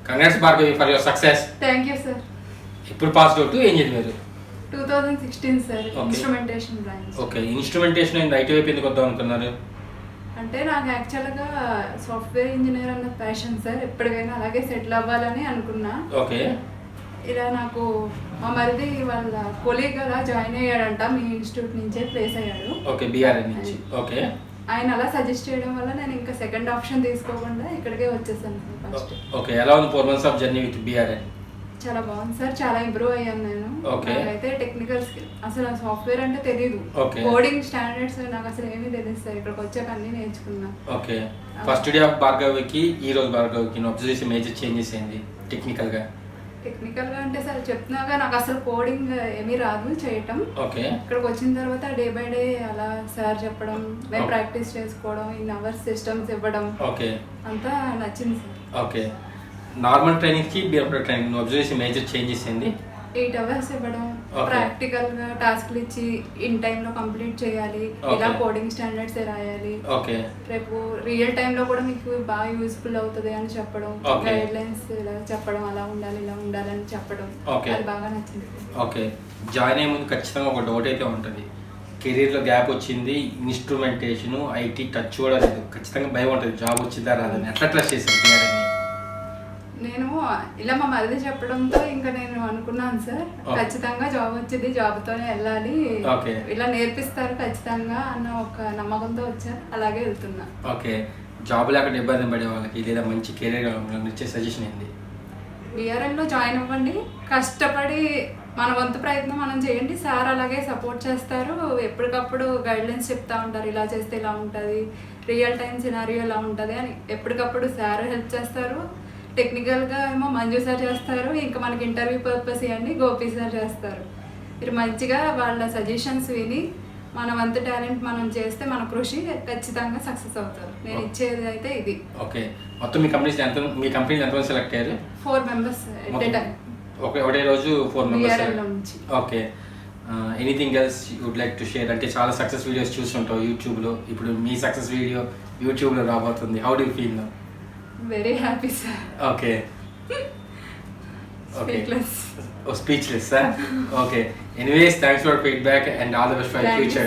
Congrats Bhargavi for your success. Thank you sir. ఇప్పుడు pass out ఏం చదివారు? 2016 sir, instrumentation branch. Okay, instrumentation అయింది. IT వైపు ఎందుకు వద్దాం అనుకున్నారు? అంటే నాకు యాక్చువల్గా సాఫ్ట్వేర్ ఇంజనీర్ అన్న ప్యాషన్ సార్. ఎప్పటికైనా అలాగే సెటిల్ అవ్వాలని అనుకున్నా. ఓకే. ఇలా నాకు మా మరిది వాళ్ళ కొలీగ్ అలా జాయిన్ అయ్యాడంట, మీ ఇన్స్టిట్యూట్ నుంచే ప్లేస్ అయ్యాడు. ఓకే, బీఆర్ఎన్ నుంచి. ఓకే. ఆయన అలా సజెస్ట్ చేయడం వల్ల నేను ఇంకా సెకండ్ ఆప్షన్ తీసుకోకుండా ఇక్కడికే వచ్చేసాను ఫస్ట్. ఓకే, ఎలా ఉంది 4 months of journey with BRN? చాలా బాగుంది సార్, చాలా ఇంప్రూవ్ అయ్యాను నేను. అయితే టెక్నికల్ స్కిల్ అసలు సాఫ్ట్వేర్ అంటే తెలియదు, కోడింగ్ స్టాండర్డ్స్ నాకు అసలు ఏమీ తెలియదు సార్. ఇక్కడికి వచ్చాక అన్ని నేర్చుకున్నా. ఓకే, ఫస్ట్ డే ఆఫ్ భార్గవికి ఈ రోజు భార్గవికి అబ్జర్వ్ చేసే మేజర్ చేంజెస్ ఏంది టెక్నికల్ గా అంటే సార్ చెప్తున్నాగా నాకు అసలు కోడింగ్ ఏమీ రాదు చేయటం. ఓకే. ఇక్కడికి వచ్చిన తర్వాత డే బై డే అలా సార్ చెప్పడం, మేము ప్రాక్టీస్ చేసుకోవడం, ఇన్ అవర్స్ సిస్టమ్స్ ఇవ్వడం, ఓకే, అంతా నచ్చింది సార్. ఓకే, నార్మల్ ట్రైనింగ్ కి బీఆర్ ట్రైనింగ్ అబ్జర్వ్ చేసే మేజర్ చేంజెస్ ఏంది? 8 hours ఇవ్వడం, ప్రాక్టికల్ గా టాస్క్లు ఇచ్చి ఇన్ టైమ్ లో కంప్లీట్ చేయాలి, ఇలా కోడింగ్ స్టాండర్డ్స్ రాయాలి, రేపు రియల్ టైమ్ లో కూడా మీకు బాగా యూస్ఫుల్ అవుతుంది అని చెప్పడం, గైడ్ లైన్స్ ఇలా చెప్పడం, అలా ఉండాలి ఇలా ఉండాలని చెప్పడం, అది బాగా నచ్చింది. ఓకే, జాయిన్ అయ్యే ముందు ఖచ్చితంగా ఒక డౌట్ అయితే ఉంటుంది, కెరీర్ లో గ్యాప్ వచ్చింది, ఇన్స్ట్రుమెంటేషన్ ఐటీ టచ్ కూడా లేదు, ఖచ్చితంగా భయం ఉంటుంది జాబ్ వచ్చిందా రాదని, ఎట్లా ట్రస్ట్ చేశారు? నేను ఇలా మా మరిది చెప్పడంతో ఇంకా నేను అనుకున్నాను సార్, ఖచ్చితంగా జాబ్ వచ్చింది, జాబ్తోనే వెళ్ళాలి, ఇలా నేర్పిస్తారు ఖచ్చితంగా అన్న ఒక నమ్మకంతో వచ్చా, అలాగే వెళ్తున్నా. ఓకే, జాబ్ లేకుండా ఇబ్బంది పడే వాళ్ళకి లేదా మంచి కెరీర్ ఇచ్చే సజెషన్ ఏంటి? బీఆర్ఎన్లో జాయిన్ అవ్వండి, కష్టపడి మన వంతు ప్రయత్నం మనం చేయండి, సార్ అలాగే సపోర్ట్ చేస్తారు, ఎప్పటికప్పుడు గైడ్లైన్స్ చెప్తా ఉంటారు, ఇలా చేస్తే ఇలా ఉంటుంది, రియల్ టైం సినారియో ఇలా ఉంటుంది అని ఎప్పటికప్పుడు సార్ హెల్ప్ చేస్తారు. టెక్నికల్గా ఏమో మంజు సార్ చేస్తారు, ఇంకా మనకి ఇంటర్వ్యూ పర్పస్ ఇవన్నీ గోపి సార్ చేస్తారు. మీరు మంచిగా వాళ్ళ సజెషన్స్ విని మన వంతు టాలెంట్ మనం చేస్తే మన కృషి ఖచ్చితంగా సక్సెస్ అవుతారు. నేను ఇచ్చేది అయితే ఇది. ఓకే, మొత్తం మీ కంపెనీ ఎంతమంది సెలెక్ట్ అయ్యారు? 4 members at a time. Okay, ఒకటే రోజు 4 members. Okay, anything else you would like to share? అంటే చాలా సక్సెస్ వీడియోస్ చూస్తుంటావు యూట్యూబ్లో, ఇప్పుడు మీ సక్సెస్ వీడియో యూట్యూబ్లో రాబోతుంది, how do you feel now? Very happy sir. Okay. Speechless. Oh, speechless, sir. Okay. Anyways, thanks for your feedback and all the best for your future.